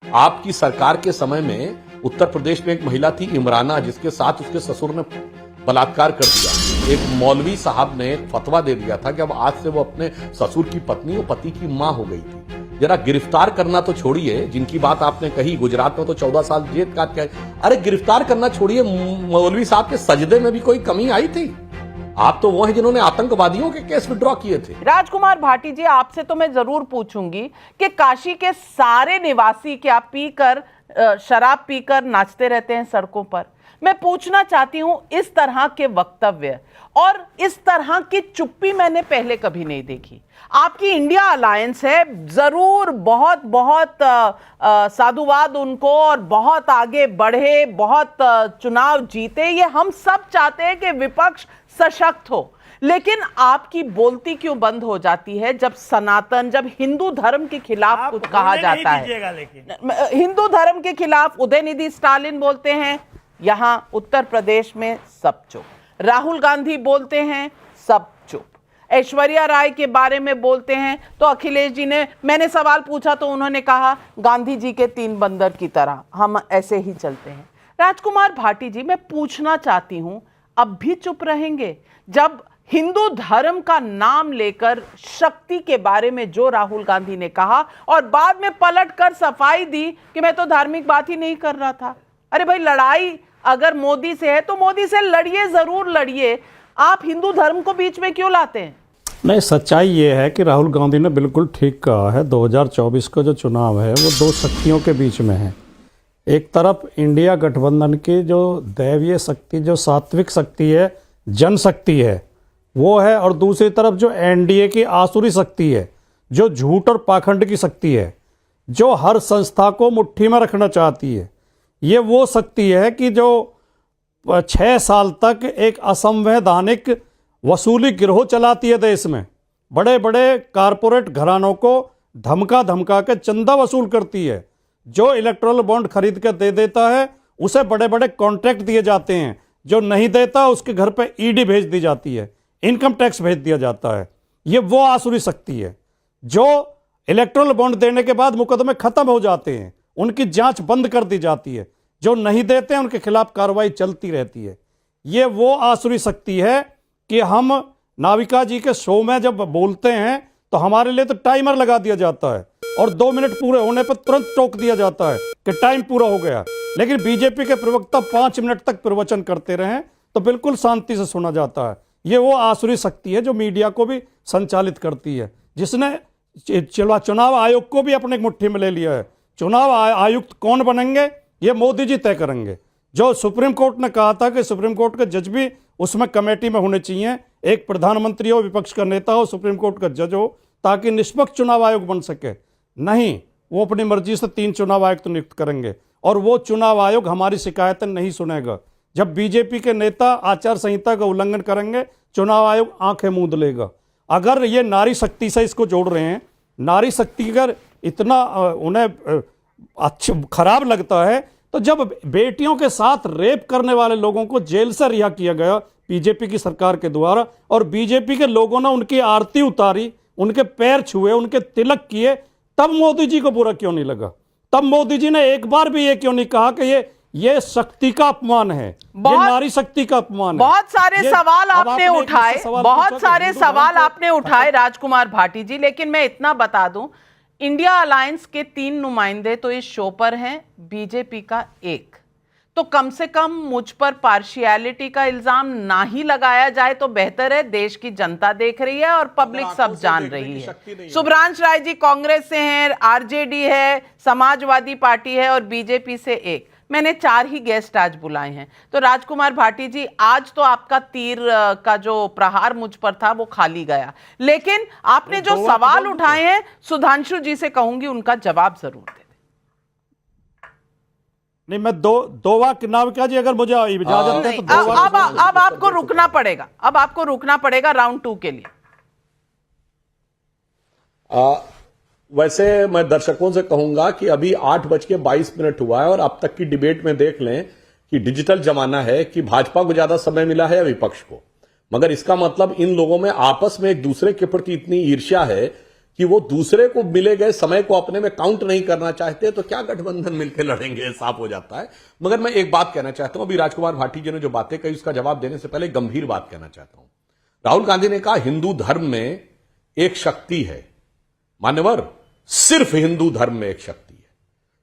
आपकी सरकार के समय में उत्तर प्रदेश में एक महिला थी इमराना, जिसके साथ उसके ससुर ने बलात्कार कर दिया। एक मौलवी साहब ने एक फतवा दे दिया था कि अब आज से वो अपने ससुर की पत्नी और पति की मां हो गई थी। जरा गिरफ्तार करना तो छोड़िए, जिनकी बात आपने कही गुजरात में तो 14 साल जेल काट के, अरे गिरफ्तार करना छोड़िए, मौलवी साहब के सजदे में भी कोई कमी आई थी? आप तो वो हैं जिन्होंने आतंकवादियों के केस विड्रॉ किए थे। राजकुमार भाटी जी, आपसे तो मैं जरूर पूछूंगी कि काशी के सारे निवासी क्या पीकर शराब पीकर नाचते रहते हैं सड़कों पर? मैं पूछना चाहती हूं, इस तरह के वक्तव्य और इस तरह की चुप्पी मैंने पहले कभी नहीं देखी। आपकी इंडिया अलायंस है, जरूर बहुत बहुत साधुवाद उनको, और बहुत आगे बढ़े, बहुत चुनाव जीते, ये हम सब चाहते हैं कि विपक्ष सशक्त हो। लेकिन आपकी बोलती क्यों बंद हो जाती है जब सनातन, जब हिंदू धर्म के खिलाफ कुछ कहा जाता है? हिंदू धर्म के खिलाफ उदयनिधि स्टालिन बोलते हैं, यहां उत्तर प्रदेश में सब चुप। राहुल गांधी बोलते हैं, सब चुप। ऐश्वर्या राय के बारे में बोलते हैं तो अखिलेश जी ने, मैंने सवाल पूछा तो उन्होंने कहा गांधी जी के 3 बंदर की तरह हम ऐसे ही चलते हैं। राजकुमार भाटी जी, मैं पूछना चाहती हूं, अब भी चुप रहेंगे जब हिंदू धर्म का नाम लेकर शक्ति के बारे में जो राहुल गांधी ने कहा और बाद में पलट कर सफाई दी कि मैं तो धार्मिक बात ही नहीं कर रहा था? अरे भाई, लड़ाई अगर मोदी से है तो मोदी से लड़िए, जरूर लड़िए। आप हिंदू धर्म को बीच में क्यों लाते हैं? नहीं, सच्चाई ये है कि राहुल गांधी ने बिल्कुल ठीक कहा है। 2024 का जो चुनाव है वो 2 शक्तियों के बीच में है। एक तरफ इंडिया गठबंधन की जो दैवीय शक्ति, जो सात्विक शक्ति है, जनशक्ति है, वो है, और दूसरी तरफ जो एनडीए की आसुरी शक्ति है, जो झूठ और पाखंड की शक्ति है, जो हर संस्था को मुट्ठी में रखना चाहती है। ये वो शक्ति है कि जो 6 साल तक एक असंवैधानिक वसूली गिरोह चलाती है देश में। बड़े बड़े कारपोरेट घरानों को धमका धमका के चंदा वसूल करती है। जो इलेक्ट्रल बॉन्ड खरीद कर दे देता है उसे बड़े बड़े कॉन्ट्रैक्ट दिए जाते हैं, जो नहीं देता उसके घर पे ईडी भेज दी जाती है, इनकम टैक्स भेज दिया जाता है। ये वो आसुरी शक्ति है जो इलेक्ट्रल बॉन्ड देने के बाद मुकदमे खत्म हो जाते हैं, उनकी जांच बंद कर दी जाती है, जो नहीं देते हैं उनके खिलाफ कार्रवाई चलती रहती है। ये वो आसुरी शक्ति है कि हम नाविका जी के शो में जब बोलते हैं तो हमारे लिए तो टाइमर लगा दिया जाता है और 2 मिनट पूरे होने पर तुरंत टोक दिया जाता है कि टाइम पूरा हो गया। लेकिन बीजेपी के प्रवक्ता 5 मिनट तक प्रवचन करते रहें तो बिल्कुल शांति से सुना जाता है। ये वो आसुरी शक्ति है जो मीडिया को भी संचालित करती है, जिसने चुनाव आयोग को भी अपने मुट्ठी में ले लिया है। चुनाव आयुक्त कौन बनेंगे ये मोदी जी तय करेंगे। जो सुप्रीम कोर्ट ने कहा था कि सुप्रीम कोर्ट के जज भी उसमें कमेटी में होने चाहिए, एक प्रधानमंत्री हो, विपक्ष का नेता हो, सुप्रीम कोर्ट का जज हो, ताकि निष्पक्ष चुनाव आयोग बन सके। नहीं, वो अपनी मर्जी से 3 चुनाव आयुक्त नियुक्त करेंगे और वो चुनाव आयोग हमारी शिकायतें नहीं सुनेगा। जब बीजेपी के नेता आचार संहिता का उल्लंघन करेंगे, चुनाव आयोग आंखें मूंद लेगा। अगर ये नारी शक्ति से इसको जोड़ रहे हैं, नारी शक्ति अगर इतना उन्हें अच्छा खराब लगता है, तो जब बेटियों के साथ रेप करने वाले लोगों को जेल से रिहा किया गया बीजेपी की सरकार के द्वारा, और बीजेपी के लोगों ने उनकी आरती उतारी, उनके पैर छुए, उनके तिलक किए, तब मोदी जी को बुरा क्यों नहीं लगा? तब मोदी जी ने एक बार भी ये क्यों नहीं कहा कि ये शक्ति का अपमान है, ये नारी शक्ति का अपमान है? बहुत सारे सवाल आपने उठाए, बहुत सारे सवाल आपने उठाए राजकुमार भाटी जी, लेकिन मैं इतना बता दूं, इंडिया अलायंस के 3 नुमाइंदे तो इस शो पर हैं, बीजेपी का 1। तो कम से कम मुझ पर पार्शियलिटी का इल्जाम ना ही लगाया जाए तो बेहतर है। देश की जनता देख रही है और पब्लिक सब जान रही है। सुब्रांश राय जी कांग्रेस से हैं, आरजेडी है, समाजवादी पार्टी है और बीजेपी से 1। मैंने 4 ही गेस्ट आज बुलाए हैं। तो राजकुमार भाटी जी, आज तो आपका तीर का जो प्रहार मुझ पर था वो खाली गया, लेकिन आपने जो सवाल उठाए हैं, सुधांशु जी से कहूंगी उनका जवाब जरूर दे। नहीं, मैं दो वाक्य नाविका जी अगर मुझे इजाजत है तो अब आपको रुकना पड़ेगा, अब आपको रुकना पड़ेगा राउंड 2 के लिए। वैसे मैं दर्शकों से कहूंगा कि अभी 8:22 हुआ है और अब तक की डिबेट में देख लें कि डिजिटल जमाना है कि भाजपा को ज्यादा समय मिला है या विपक्ष को। मगर इसका मतलब इन लोगों में आपस में एक दूसरे के प्रति इतनी ईर्ष्या है कि वो दूसरे को मिले गए समय को अपने में काउंट नहीं करना चाहते, तो क्या गठबंधन मिलकर लड़ेंगे, साफ हो जाता है। मगर मैं एक बात कहना चाहता हूं, अभी राजकुमार भाटी जी ने जो बातें कही उसका जवाब देने से पहले गंभीर बात कहना चाहता हूं। राहुल गांधी ने कहा हिंदू धर्म में एक शक्ति है। मान्यवर, सिर्फ हिंदू धर्म में एक शक्ति है।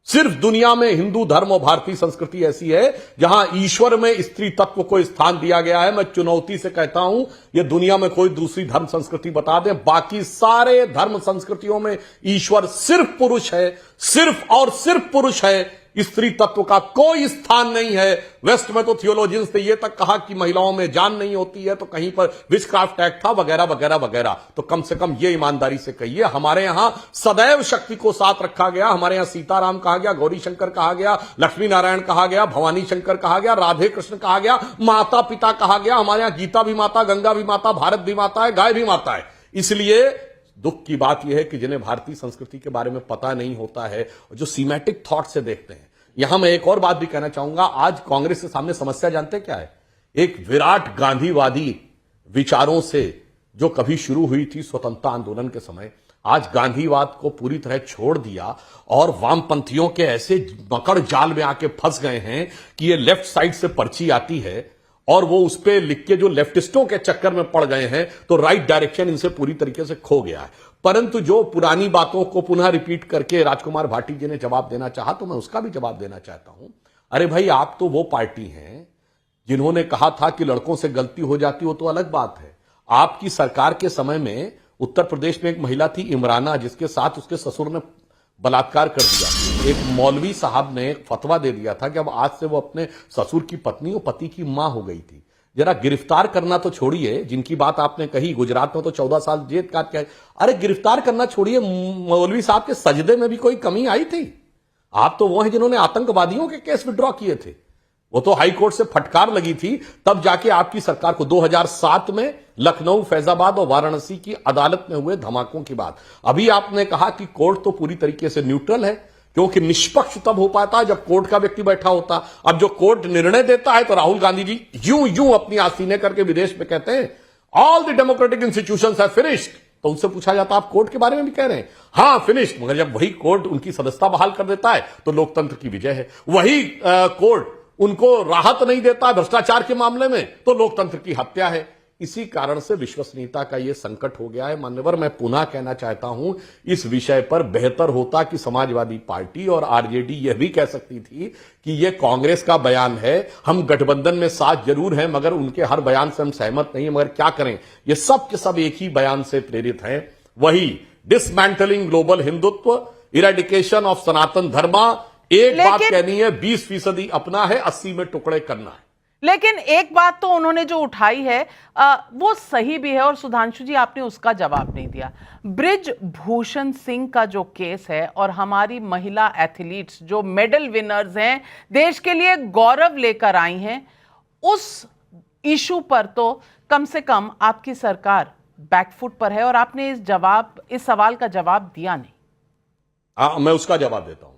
सिर्फ दुनिया में हिंदू धर्म और भारतीय संस्कृति ऐसी है जहां ईश्वर में स्त्री तत्व को स्थान दिया गया है। मैं चुनौती से कहता हूं, यह दुनिया में कोई दूसरी धर्म संस्कृति बता दें, बाकी सारे धर्म संस्कृतियों में ईश्वर सिर्फ पुरुष है, सिर्फ और सिर्फ पुरुष है। स्त्री तत्व का कोई स्थान नहीं है। वेस्ट में तो थियोलॉजियंस ने यह तक कहा कि महिलाओं में जान नहीं होती है, तो कहीं पर विचक्राफ्ट एक्ट था, वगैरह वगैरह वगैरह। तो कम से कम यह ईमानदारी से कहिए, हमारे यहां सदैव शक्ति को साथ रखा गया। हमारे यहां सीताराम कहा गया, गौरी शंकर कहा गया, लक्ष्मी नारायण कहा गया, भवानी शंकर कहा गया, राधे कृष्ण कहा गया, माता पिता कहा गया। हमारे यहां गीता भी माता, गंगा भी माता, भारत भी माता है, गाय भी माता है। इसलिए दुख की बात यह है कि जिन्हें भारतीय संस्कृति के बारे में पता नहीं होता है, जो सीमेटिक थॉट से देखते हैं। यहां मैं एक और बात भी कहना चाहूंगा, आज कांग्रेस के सामने समस्या जानते क्या है? एक विराट गांधीवादी विचारों से जो कभी शुरू हुई थी स्वतंत्रता आंदोलन के समय, आज गांधीवाद को पूरी तरह छोड़ दिया और वामपंथियों के ऐसे मकड़ जाल में आके फंस गए हैं कि ये लेफ्ट साइड से पर्ची आती है और वो उस पर लिख के जो लेफ्टिस्टों के चक्कर में पड़ गए हैं, तो राइट डायरेक्शन इनसे पूरी तरीके से खो गया है। परंतु जो पुरानी बातों को पुनः रिपीट करके राजकुमार भाटी जी ने जवाब देना चाहा, तो मैं उसका भी जवाब देना चाहता हूं। अरे भाई, आप तो वो पार्टी हैं जिन्होंने कहा था कि लड़कों से गलती हो जाती हो तो अलग बात है। आपकी सरकार के समय में उत्तर प्रदेश में एक महिला थी इमराना, जिसके साथ उसके ससुर ने बलात्कार कर दिया। एक मौलवी साहब ने एक फतवा दे दिया था कि अब आज से वो अपने ससुर की पत्नी और पति की मां हो गई थी। जरा गिरफ्तार करना तो छोड़िए, जिनकी बात आपने कही, गुजरात में तो 14 साल जेल काट के आए। अरे गिरफ्तार करना छोड़िए, मौलवी साहब के सजदे में भी कोई कमी आई थी? आप तो वो हैं जिन्होंने आतंकवादियों के केस विड्रॉ किए थे। वो तो हाई कोर्ट से फटकार लगी थी, तब जाके आपकी सरकार को 2007 में लखनऊ, फैजाबाद और वाराणसी की अदालत में हुए धमाकों की बात। अभी आपने कहा कि कोर्ट तो पूरी तरीके से न्यूट्रल है, क्योंकि निष्पक्ष तब हो पाता है जब कोर्ट का व्यक्ति बैठा होता। अब जो कोर्ट निर्णय देता है, तो राहुल गांधी जी यूं अपनी आसीने करके विदेश में कहते हैं all the democratic institutions have finished. तो उनसे पूछा जाता आप कोर्ट के बारे में भी कह रहे हैं? हां, फिनिश्ड। मगर जब वही कोर्ट उनकी सदस्यता बहाल कर देता है, तो लोकतंत्र की विजय है। वही कोर्ट उनको राहत नहीं देता है भ्रष्टाचार के मामले में, तो लोकतंत्र की हत्या है। इसी कारण से विश्वसनीयता का यह संकट हो गया है। मान्यवर, मैं पुनः कहना चाहता हूं, इस विषय पर बेहतर होता कि समाजवादी पार्टी और आरजेडी यह भी कह सकती थी कि यह कांग्रेस का बयान है, हम गठबंधन में साथ जरूर हैं, मगर उनके हर बयान से हम सहमत नहीं है, मगर क्या करें, ये सब के सब एक ही बयान से प्रेरित हैं, वही dismantling global Hindutva, eradication of Sanatan Dharma. एक बात कहनी है, 20% अपना है, 80 में टुकड़े करना है। लेकिन एक बात तो उन्होंने जो उठाई है वो सही भी है, और सुधांशु जी आपने उसका जवाब नहीं दिया। बृजभूषण सिंह का जो केस है और हमारी महिला एथलीट्स जो मेडल विनर्स हैं, देश के लिए गौरव लेकर आई हैं, उस इशू पर तो कम से कम आपकी सरकार बैकफुट पर है, और आपने इस सवाल का जवाब दिया नहीं। मैं उसका जवाब देता हूं,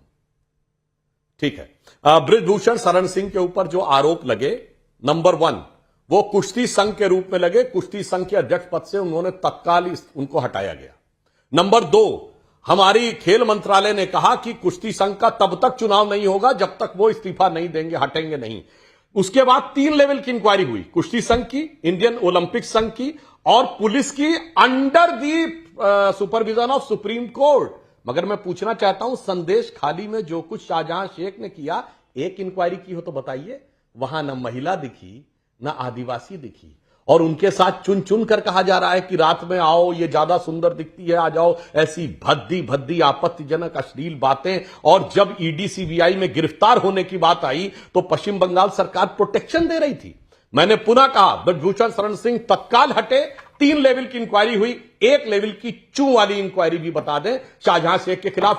ठीक है। बृजभूषण शरण सिंह के ऊपर जो आरोप लगे, नंबर 1, वो कुश्ती संघ के रूप में लगे। कुश्ती संघ के अध्यक्ष पद से उन्होंने तत्काल उनको हटाया गया। नंबर 2, हमारी खेल मंत्रालय ने कहा कि कुश्ती संघ का तब तक चुनाव नहीं होगा जब तक वो इस्तीफा नहीं देंगे, हटेंगे नहीं। उसके बाद 3 लेवल की इंक्वायरी हुई, कुश्ती संघ की, इंडियन ओलंपिक संघ की और पुलिस की, under the supervision of supreme court. मगर मैं पूछना चाहता हूं, संदेश खाली में जो कुछ शाहजहां शेख ने किया, एक इंक्वायरी की हो तो बताइए। वहां न महिला दिखी, न आदिवासी दिखी, और उनके साथ चुन चुन कर कहा जा रहा है कि रात में आओ, ये ज्यादा सुंदर दिखती है, आ जाओ। ऐसी भद्दी भद्दी आपत्तिजनक अश्लील बातें। और जब ईडी सीबीआई में गिरफ्तार होने की बात आई, तो पश्चिम बंगाल सरकार प्रोटेक्शन दे रही थी। मैंने पुनः कहा, बृजभूषण शरण सिंह तत्काल हटे। 3 लेवल की इंक्वायरी हुई, 1 लेवल की चू वाली इंक्वायरी भी बता दें शाहजहां शेख के खिलाफ।